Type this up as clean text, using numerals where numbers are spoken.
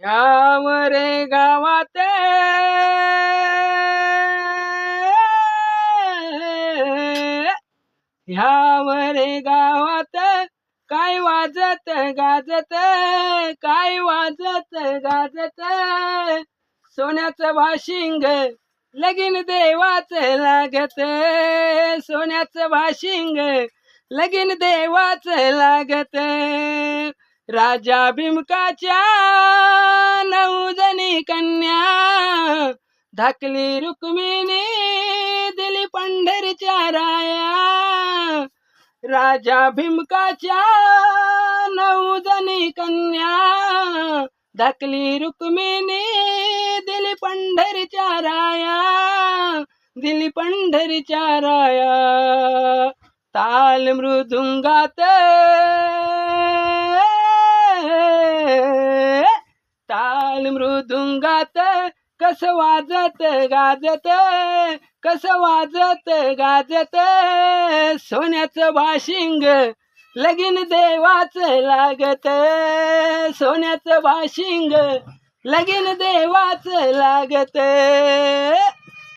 ह्या रे गावात ह्या रे गावात काय वाजत गाजत, काय वाजत गाजत, सोन्याचं भाशिंग लगीन देवाच लागत, सोन्याचं भाशिंग लगीन देवाच लागत. राजा भीमकाच्या 9 जणी कन्या, धाकली रुक्मिणी दिली पंढरीच्या राया. राजा भीमकाच्या 9 जणी कन्या, धाकली रुक्मिणी दिली पंढरीच्या राया, दिली पंढरीच्या राया. ताल मृदुंगात ताल मृदुंगात कस वाजत गाजत, कस वाजत गाजत, सोन्याचं भाशिंग लगीन देवाच लागत, सोन्याचं भाशिंग लगीन देवाच लागत.